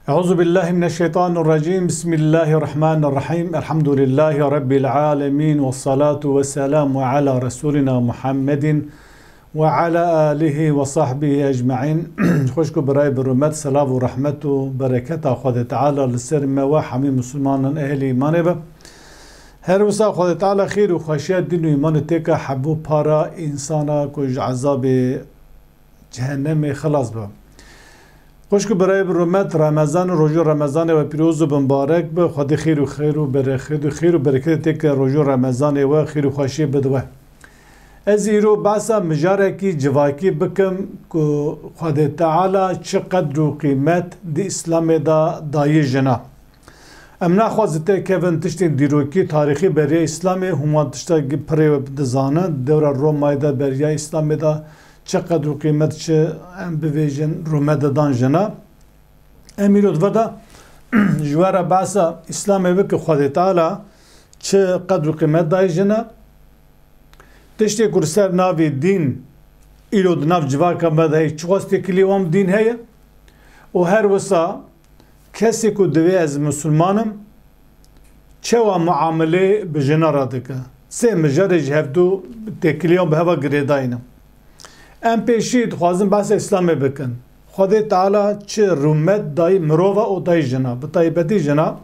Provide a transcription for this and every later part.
أعوذ بالله من الشيطان الرجيم. بسم الله الرحمن الرحيم. الحمد لله رب العالمين، والصلاة والسلام على رسولنا محمد وعلى آله وصحبه أجمعين. خوشكو براي برمت سلام ورحمة وبركة خود تعالى للسر ما وحمي مسلمان أهل إيمان به. هر وسا خود تعالى خير وخشية دين وإيمان تيكا حبو بارا إنسانا كوج عذاب جهنم خلاص به. خوشکو برای برمت رمضان روزو رمضان و پیروز و مبارک به خدا خیر و برکت تک روزو رمضان و خیر و خوشی بدوه. از ایرو بحثا مجاره کی جواکی بکم که خدا تعالی چقدر و قیمت دی اسلام دا دایی جنا. امنا خواسته که ون تشتین دیروکی تاریخی برای اسلام همان تشتا پری و دزانه دور رومای دا برای اسلام دا چقدر قیمت چه ام بویژن رومد دان جنا امیرود ودا جوارا باسا اسلام و که خدا تعالی چه قدر قیمت دای جنا تشتی کرسر ناوی دین ایرود ناو جواکا مدهی چواستی کلیوام دین هیا و هر وسا کسی که دوی از مسلمانم چه و معامله بجنا را دکه سه مجرد جهفتو تکلیوام به هوا گریداینم ام پیشید خوازم بحث اسلام بکن خدا تعالی چه رومت دای مروه او دای جنا بطایبتی جنا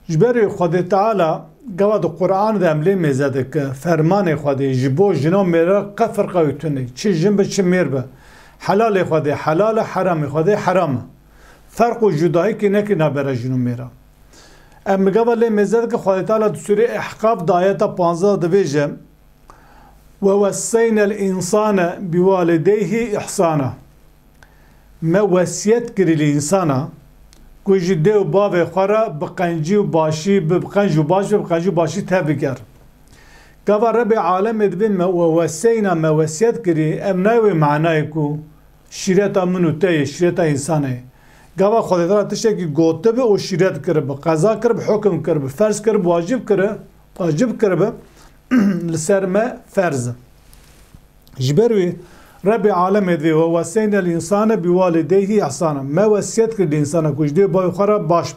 جبری خدا تعالی گواد قرآن ده املی میزده که فرمان خدا جبو جنا میره قفر قویتونه چه جنب چه میر به حلال خدا حلال حرام خدا حرام فرق و جدایی که نکی نبره جنو میره ام گواد لی میزده که خدا تعالی سوره احقاف دایتا 15 دویجه ووصينا الإنسان بوالديه إحسانا ما وصيت كري الإنسان كوجي ديو بابي خورا بقنجي وباشي بقنجي وباشي تابكر كفا ربي عالم ادبين ما ووصينا ما وصيت كري امناوي معنايكو شريطة منو تاي شريطة إنساني كفا خود دارا تشكي قوتب و شريط كرب قضا كرب حكم كرب فرز كرب واجب كرب لسر ما فرز جبروي ربي عالم ذي ووصينا الإنسان بوالديه إحسانا ما وصيت كل الإنسان كوش دي باي خرا باش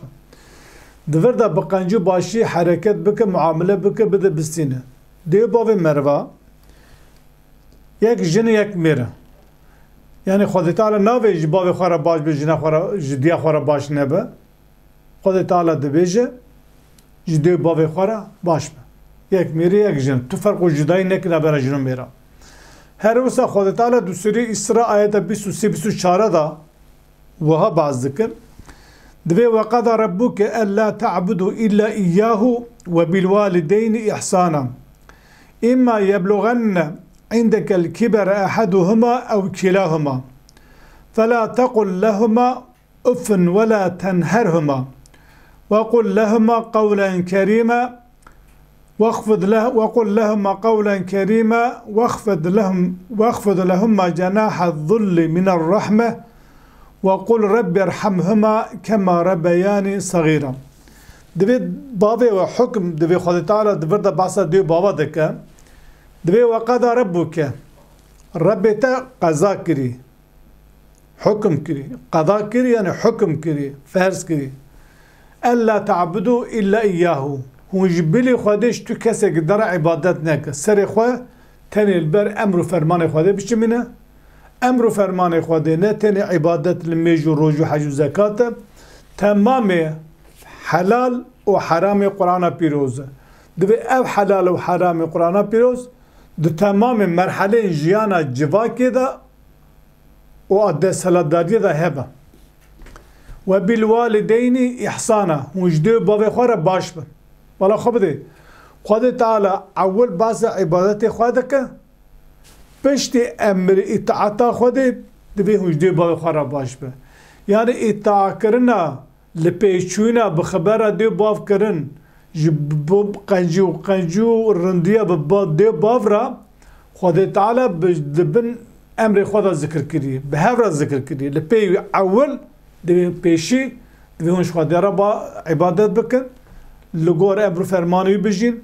دفر دا بقنجو باشي حركت بك معاملة بك بده بستينه دي باوي مروا يك جن يك ميرا يعني خود تعالى ناوي جباوي خرا باش بجنا خرا جديا خرا باش نبا خود تعالى دبيجه جدي باوي خرا باش یک میری یک جن تو فرق و جدایی نکنه برای جنو میرا هر وسا خود تعالی دو سوره اسراء آیت 23-24 دا وها بعض ذکر دوی وقضى ربك الا تعبدوا الا اياه وبالوالدين احسانا اما يبلغن عندك الكبر احدهما او كلاهما فلا تقل لهما اف ولا تنهرهما وقل لهما قولا كريما وقل لهما قولا كريما واخفض لهما جناح الذل من الرحمة وقل رب ارحمهما كما ربياني صغيرا دبي بابي وحكم دبي خد تعالى دبرد بعصا دي بابا دكا دبي وقضى ربك ربتا قضاء كري حكم كري قضاء كري يعني حكم كري فرز كري ألا تعبدوا إلا إياه هو جبلي خودش تو کسی که در عبادت نکه سر خود تنی البر امر و فرمان خوده بچه منه امر و فرمان خوده نه تنی عبادت لمیج و روج و حج و زکات تمام حلال و حرام قرآن پیروزه دوی او حلال و حرام قرآن پیروز دو تمام مرحله جیانا جواکی دا و عده سلاداری دا هبه و بالوالدین احسانا هو جدو باوی خواه باش بن ولا خبده خدا تعالی اول باز عبادت خدا که پشت امر اطاعت خدا دوی هجده با خراب باش به یعنی اطاعت کرنا لپیچونا بخبر دو باف کرن جب قنجو رندیا با دو باف را خدا تعالی بدبن امر خدا ذکر کردی به هر ذکر کردی لپی اول دوی پیشی دوی هنش خدا را با عبادت بکن لگور امر فرمانی بجین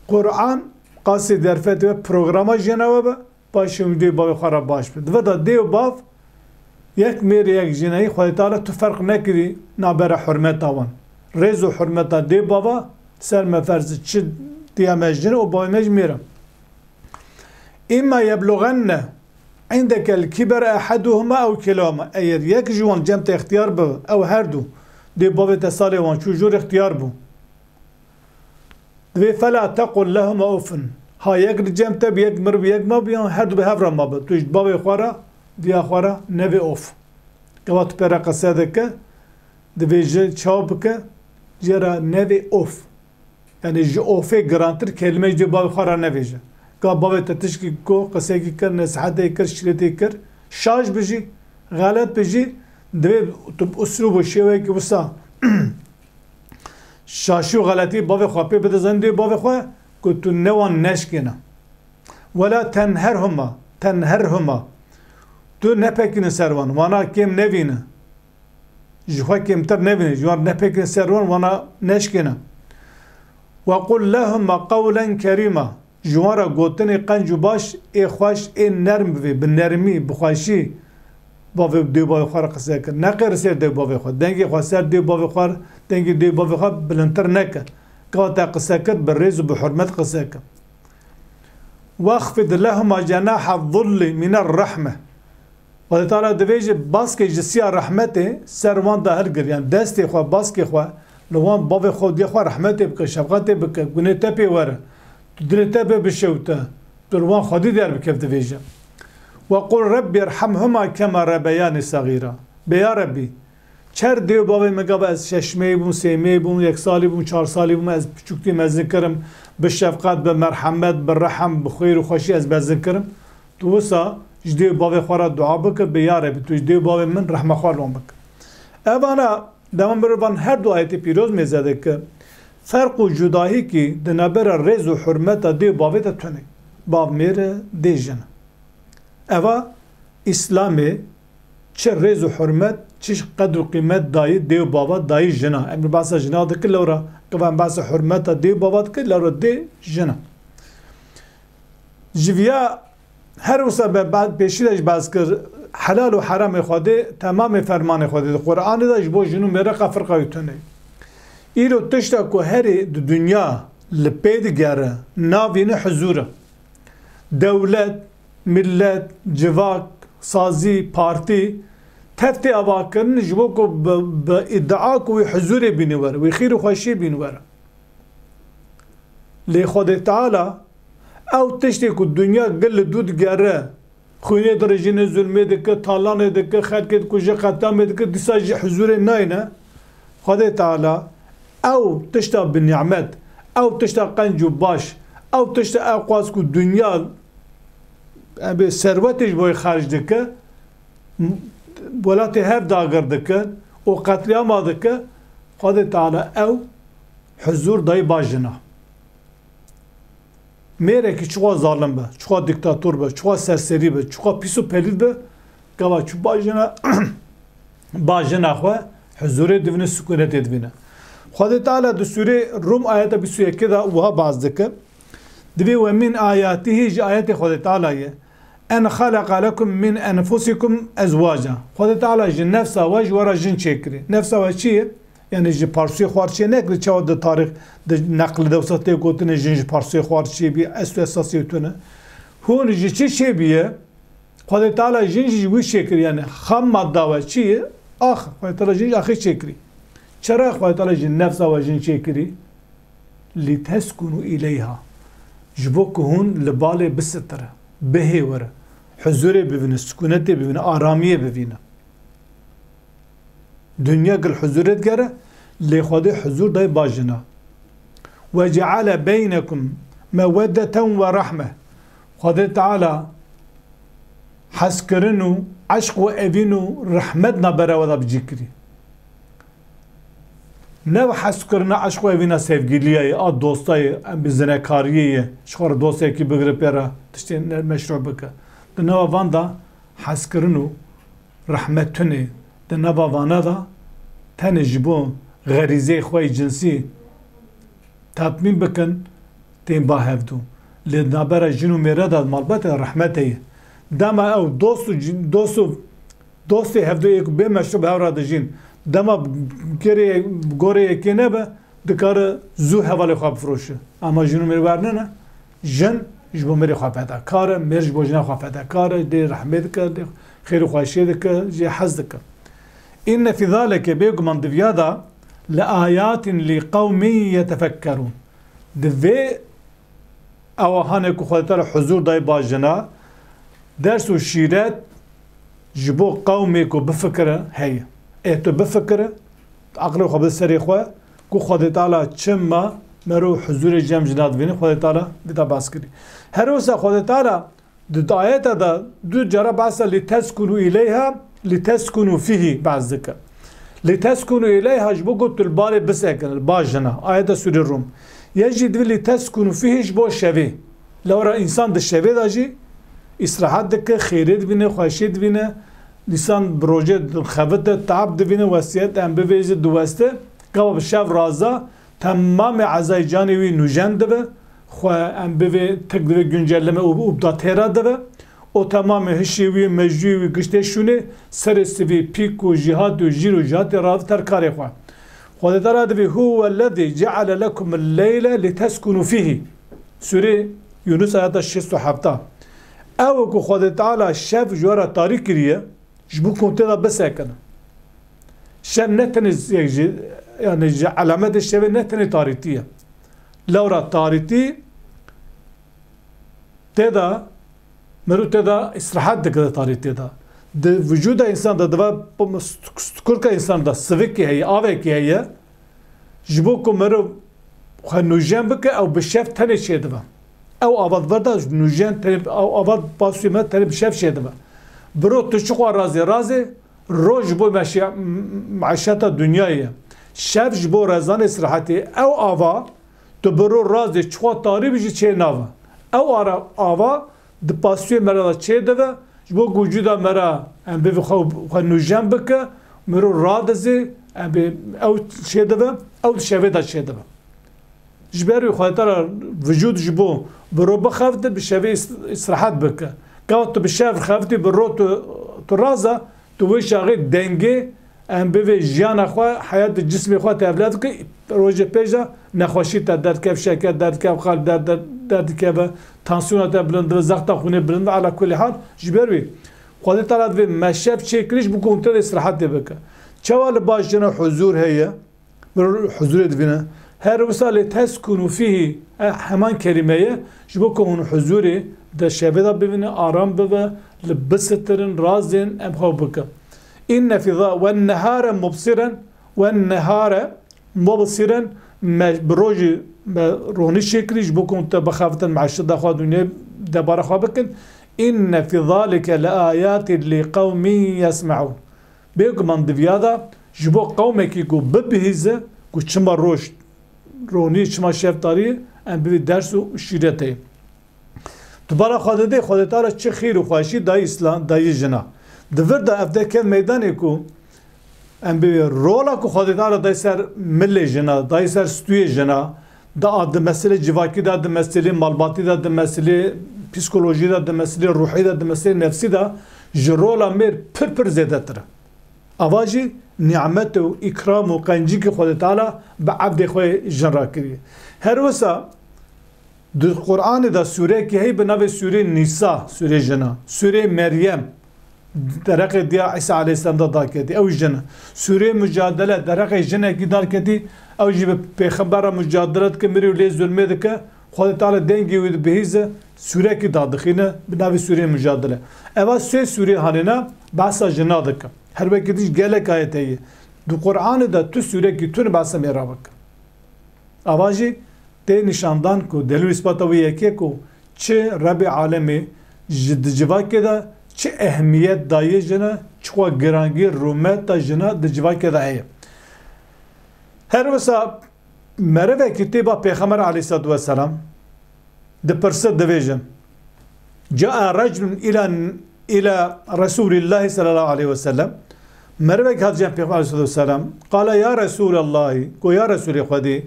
قرآن قاسی درفت و پروگراما جنوبه باشیم دی باوی خراب باش بد و دا دیو باف یک میر یک جنایی خدا تعالی تو فرق نکری نابرا حرمت آوان رز و حرمت دی بابا سر مفرز چه دیامجنه و باید میرم اما یبلغن عندك الكبر احدهما او كلاهما اگر یک جوان جمت اختیار به او هر دو دی بابا تسالی وان چو جور اختیار بو دوی فلا تقل لهما اوفن ها یک جمت به یک مر به یک ما بیان هر دو به هفر ما به توش بابا خوارا دیا خوارا نوی اوف قوات پرا قصده که دوی جه چاپ که جرا نوی اوف یعنی جه اوفه گرانتر کلمه جه بابا خوارا نوی جه که بابا تتشکی کو قصه کی کر نصحته کر شریطه کر شاش بجی غلط بجی دوی تو اسلوب و شیوه که وسا شاشی و غلطی بابا خواه پی بده زنده بابا خواه که تو نوان نشکنه ولا تنهرهما تو نپکن سروان وانا کم نوینه جوها کمتر نوینه جوار نپکن سروان وانا نشکنه وقل لهما قولا كريما جوارا گوتن قنجو باش ای خوش ای نرم بوی بنرمی بخوشی باوی دی باوی خوار قصه کر نقیر سر دی باوی خوار دنگی خواه سر دی باوی خوار دنگی دی باوی خوار بلندتر نکه که تا قصه کر بالرز و بحرمت قصه کر واخفض لهما جناح الظل من الرحمه و تعالی دویج باسکه جسیا رحمته سروان دا هرگر یعنی دستی خواه باسکه خواه لوان باوی خواه دی خواه رحمته بکه شفقته بکه گونه تپی وره دلته به بشوته دلوان خودی در بکفت ویجه وقل ربي ارحمهما كما ربياني صغيرا بيا ربي چر دیو بابا مگه از ششمه بوم سیمه بوم یک سالی بوم 4 سالی بوم از چوکتی مزنکرم به شفقت به مرحمت به رحم به خیر و خوشی از بزنکرم تو وسا جدی بابا خورا دعا بک بيا ربي تو جدی بابا من رحمه خوار لون بک اوانا دمان بربان هر دو آیت پیروز میزده که فرق و جداهی که دنبر رز و حرمت دی بابا تونه باب میره دی جن اوا اسلامی چه رز و حرمت چه قدر و قیمت دایی دی بابا دایی جنا امر باسا جنا دکل لورا کبان باسا حرمت دی بابا دکل لورا دی جنا جویا هر وسا بعد پیشیدش باز کر حلال و حرام خوده تمام فرمان خوده قرآن داش بو جنو میره فرقه تونه ایرو تشتا کو هری دنیا لپید گره ناوین حضوره دولت ملت جواک سازی پارتی تفتی اواکرن جبو کو با ادعا کو حضور بینوره و خیر و خوشی بینوره لی خود تعالی او تشتی کو دنیا گل دود گره خونه درجین ظلمه دکه تالانه دکه خلقه کجا ختامه دکه دیسا حضور ناینه خود تعالی او تشتا بالنعمت او تشتا قنجو باش او تشتا اقواز کو دنیا به ثروتش بوی خارج دکه ولات هف داگر دکه و قتلیام دکه خود تعالی او حضور دای باجنا میره که چقا ظالم به چقا دیکتاتور به چقا سرسری به چقا پیسو پلید به گوا چو باجنا خو حضور دوینه سکونت دوینه خدا تعالی در سوره روم آیت 21 دا وها باز دکه دوی و من آیاته آیت خدا تعالی ان خلق لكم من انفسكم ازواجا خدا تعالی جن نفس واج ورا جن چکری نفس واج چیه یعنی جن پارسی خوارچی نکری چه د تاریخ د نقل دوسته گوتن جن پارسی خوارچی بی اساسی تونه هون چی چی بیه خدا تعالی جن وی چکری یعنی خام ماده و چیه اخ خدا تعالی جن اخی چکری چرا خدا تعالی جن نفس و جن چکری لتسكنوا الیها جبو هون لبال بستره بهی وره حضور ببینه سکونت ببینه آرامیه ببینه دنیا گل حضورت گره لی خود حضور دای باجنا و جعل بینکم مودتا و رحمه خود تعالی حس کرنو عشق و اوینو رحمت نبره و دا بجیکری نه حس کرنا عشق و اوینا سفگیلیه آد دوستای بزنکاریه شخور دوستی که بگره پیره تشتی مشروع بکه ده نوا وان دا حس کرنو رحمت تونه ده نوا وانا دا تن جبو غریزه خواه جنسی تطمیم بکن تین با هفدو لنابرا جنو میره دا مالبت رحمته داما او دوستو دوستی هفته یک به مشروب هوا دژین دما گره یکی نبه دکار زو حواله خواب فروشه اما جنو میره ورنه نه جن جبو میره خواب پیدا کاره مرج بو جنا خواب پیدا کاره دی رحمت که دی خیر و خواشی که جی حز که این فی ذلك بیگو من دویادا لآیات لقومی یتفکرون دوی اوهانه که خودتا حضور دای باجنا درس و شیرت جبو قومی که بفکره هی تو بفکره عقل خود سری خواه که خودتا چما مرو حضور جمع جناد بینی خودتا دیتا باس کری هر وسا خودتا دو آیت دا دو جرا باسا لتسکنو الیها لتسکنو فیه بعض ذکر لتسکنو الیها جبو قلت الباري بسکن الباجنا آیت سوری روم يجد لتسکنو فیه جبو شوی لو را انسان ده شوی دا جی استراحت دکه خیرت بینه خوشید بینه لسان بروجه خبت تعب دبینه وسیعت ام بویزه دوسته قبل بشاف رازا تمام عزای جانوی نوجن دبه خو ام بوی تقدر güncelleme updatera debe o tamam hişivi mecjuvi gişteşune seresivi piku jihadu jiru jihati ravtar kare xwa خودتara debe huvellezî ceale lekumul-leyla liteskunu fihi Sure Yunus ayet 67 ew ku Xwedetala şev jora tarik kiriye ji bo konte da bisekine şev ne tenê yani alamet şevê ne tenê tarîtiye lewra tarîtî têda merû têda istirahat dike tarîtê da di vücuda insan da diva kurka insan da sivikê heye avekê heye ji bo ku merû xwe nûjen bike ew bi şev tenê çê dibe ew avadverda nûjen tenê avad pasûyê me tenê bi şev çê dibe biro tu çi xwe razê roj bo meşeta dünyayê şev ji bo rezanê istirahatê ew ava tu biro razê çi xwe tarî bî jî çê nave ew ava di pasûyê me re da çê dibe ji bo vücuda me re em bivê xwe nûjen bike mirov radizê em bê ew çê dibe ew di şevê da çê dibe ji ber wî Xwedetara vücud ji bo biro bixevite bi şevê istirahat bike gat tu bi şev xevitî biro tu raza tu wê şaxê dengê em bivê jiyana xwe heyatê cismê xwe tevlî dike rojê pêş de nexweşî te derdikev şeker derdikev xal derdikeve tansiyona te bilind dibe zexta xûnê bilind ala kulî hal ji ber wî Xwedetara divê me şev çêkirî ji bo ku te istirahatê bike çawa li baş jina huzur heye huzurê dibîne her wisa lê teskûnû fîhî heman kelimeye ji bo ku hûn huzurê de şevê da bibîne aram bibe li bisitirin razên em xwe bike inne fî wennehâre mubsiren wennehâre mubsiren bi rojî me ronî çêkirî ji bo ku te bixebitin meşida xwe dunyayê debara xwe bikin inne fî zâlike leâyâtin li qewmin yesmeûn bêguman diviya da ji bo qewmekî ku bibihîze ku çima roj ronî çima şevdarî em bivê ders û şîretê tu bara Xwedê Xwedetara çi xîr û xweşî dayî îslam dayî jina divir da ev de kev meydanê ku em bivê rola ku Xwedetara dayî ser millê jina dayî ser stûyê jina da di meselê civakî da di meselê malbatî da di meselê psikolojî da di meselê ruhî da di meselê nefsî da ji rola mêr pir zêdetir e ava jî nimet û îkram û qencîkê Xwedetala bi ebdê xwe jinra kiriye her wisa di Qur'anê da sûrekê hey bi navê sûrê Nîsa sûrê jina sûrê Meryem dereqê diya İsa aleyhisselam da daketî ew jin sûrê Mücadele dereqê jinekî daketî ew jî bi pêxembera mücadele dike mirî û lê zulmê dike Xwedetala dengê wî dibihîze sûrekî da dixîne bi navê sûrê Mücadele eva sê sûrê hanîne behsa jina dike her wekî dî gelek ayet heye di Qur'anê da tu sûrekî tu behsa mêra bike ava jî tê nîşandan ku delûl îspata wî yekê ku çi Rebê alemê ji di civakê de çi ehmiyet dayê jine çi xwe girangî rûmet da jine di civakê de heye her wisa merivekî têba Pêxember aleyhissalatu vesselam dipirse dibêjin caa reculun ila Resulillahi sallallahu aleyhi ve sellem merivek hatice Peygamber aleyhissalatu vesselam qala ya Resulallahi go ya Resulê Xwedê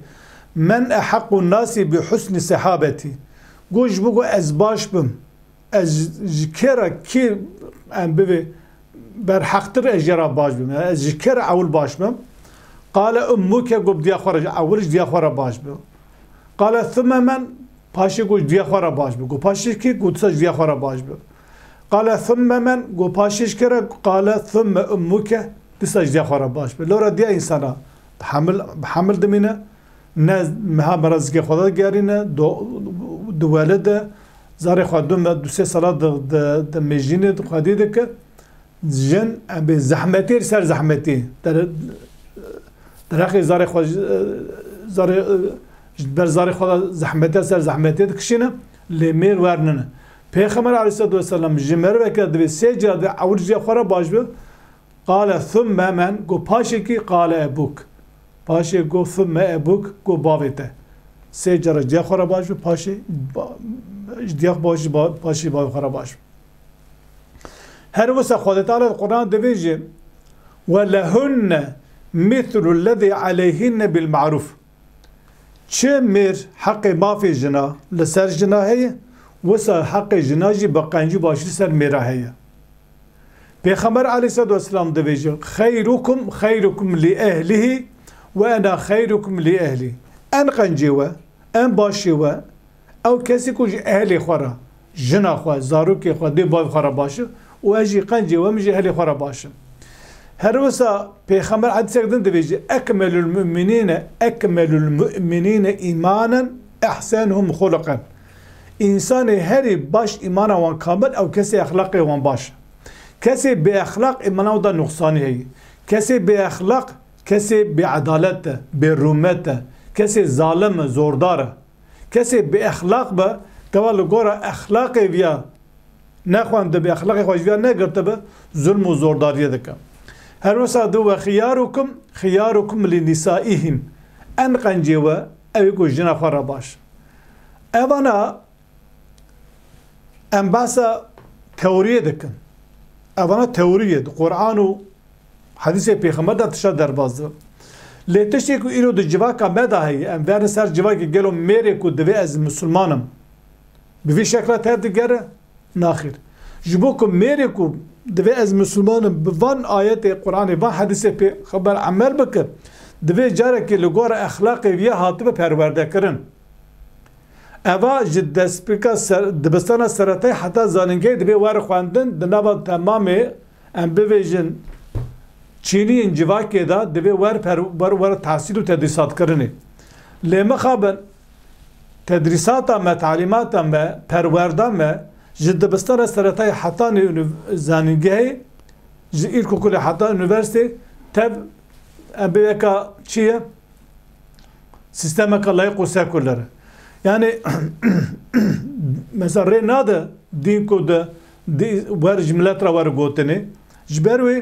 men ehaqqun nasi bi husni sehabeti go ji bo ez baş bim ez ji kêra kê em bivê برحقتر اجرا باش بم ذكر اول باش بم قال امك قب دي خرج اولش دي خرا باش بم قال ثم من پاشی گوش دیا خورا باش بگو پاشیش کی گوتساش دیا خورا باش بگو قال ثم من گو پاشیش کرا قال ثم امك دساش دیا خورا باش بگو لورا دیا انسانا بحمل دمینه نه مها مرز که خدا گرینه دو ولد زاری خودم دو سه سال د مجینه خودی دکه جن به زحمتی سر زحمتی در اخی زاری خود زاری بر زاری خدا زحمتی سر زحمتی دکشینه لیمیر ورننه پیغمبر علیه السلام جمر وکرد به سه جرد اول جیا خورا باش بگو قال ثم من گو پاشی کی قال ابوک پاشی گو ثم ابوک گو باویته سه جرد جیا خورا باش بگو پاشی جدیخ باشی پاشی باوی خورا باش هر وسا خود تعالی قرآن دویجه ولهن مثل الذي عليهن بالمعروف چه میر حق مافی جنا لسر جنا هیه وسا حق جنا جی بقنجی باشی سر میرا هیه پیغمبر علیه السلام دویجه خیرکم لی اهله و انا خیرکم لی اهلی ان قنجی و ان باشی و او کسی کج اهلی خورا جنا خورا زاروکی خورا دی بای خورا باشه و اجی قنجی و مجی اهلی خورا باشه هر وسا پیغمبر حدیث کردن دویجه اکمل المؤمنین ایمانا احسنهم خلقا انسان هری باش ایمان وان کامل او کسی اخلاق وان باش کسی به اخلاق ایمان او دا نقصانی هی کسی به اخلاق کسی به عدالت به رومت کسی ظالم زوردار کسی به اخلاق به قوال گورا اخلاق ویا نخوان به اخلاق خوش ویا نگرته به ظلم و زورداری دکم هر وسا دو خياركم لنسائهم ان قنجوا اويكو جنا خورا باش اوانا ام باسا توريه دكن اوانا توريه قرآن و حديث پیغمبر دا تشا در بازده لیتشتی کو ایرو دو جواکا مدا هی ام ورن سر جواکی گلو میره کو دوی از مسلمانم بوی شکلات هر دیگره ناخیر جبو کو میره کو دوی از مسلمانم بوان آیت قرآن وان حدیث پی خبر عمل بکر دوی جاره که لگور اخلاق ویه هاتبه پرورده کرن اوا جد سپیکا دبستان سرطای حتی زاننگی دوی وار خواندن دنبا تمامه ام بویجن چینی انجواکی دا دوی وار تحصیل و تدریسات کرنه لیمه خوابن تدریساتا ما تعلیماتا ما پرورده ما جد بستان سرطای حتان زانینگی ایرکو کل حتان انیورسیتی تب بیکا چیه؟ سیستمکا لایق و سکولره یعنی مثلا ری ناده دین کو ده ور جملت را ور گوتنه جبروی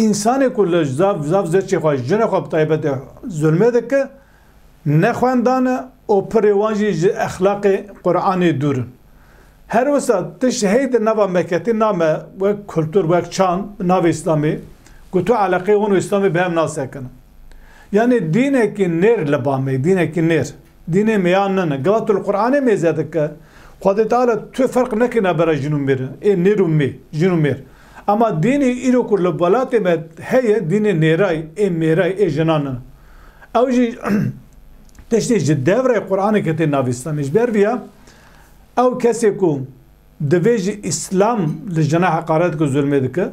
انسانی کل زاف زرچی خواهش جنه خواب طایبت ظلمه ده که نخواندانه او پریوانجی اخلاق قرآنی دورن هر وسا تشهید نوا مکتی نامه و کلتور و چان ناو اسلامی گوتو علاقه اون اسلامی به هم ناسه کنه یعنی دینه که نیر لبامه دینه که نیر دینه میان نه گوات القرآن میزده که خود تعالی تو فرق نکنه برای جنوم میره ای نیروم می جنوم میر اما دینه ایرو کل بلاته میں هیه دینه نیرای ای میرای ای جنانه او جی تشتی جدوره قرآن کتی ناو اسلامی جبر بیا او کسی کو دویج اسلام لجناح حقارت کو ظلمه دکه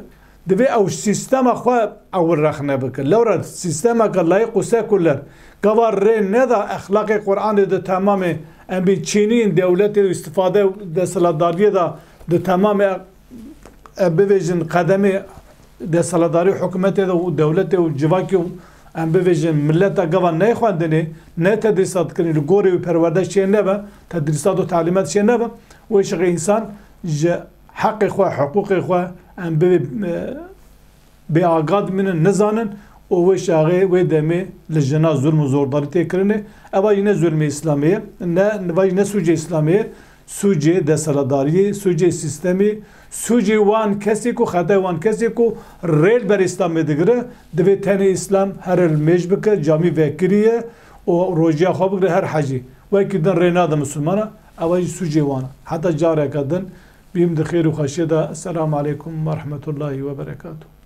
دوی او سیستم خو او رخنه بکه لورا سیستم که لایق و سکولر گوار ری ندا اخلاق قرآن ده تمام ام بی چینی دولت استفاده ده سلطداری ده تمام بویژن قدمی ده سلطداری حکومت ده و دولت و جواکی ام بویژن ملت گوار نه خواندنی نه تدریسات کنی لگوری و پرورده چیه نبا تدریسات و تعلیمات چیه نبا و شغل انسان حق خواه حقوق خواه ام به آگاد من نزانن و شغل و دمی لجنا ظلم و زورداری تکرنه اما اینه ظلم اسلامیه نه سوجه اسلامیه سوجه دستالداری سوجه سیستمی سوجه وان کسی کو خطای وان کسی کو ریل بر اسلام دگره دوی تن اسلام هر المیج بکه جامی وکریه و روجیا خواب بگره هر حجی و کدن رینا ده مسلمانه اولی سوجه وانا حتی جاره کدن بهم دخير وخشيدة. السلام عليكم ورحمة الله وبركاته.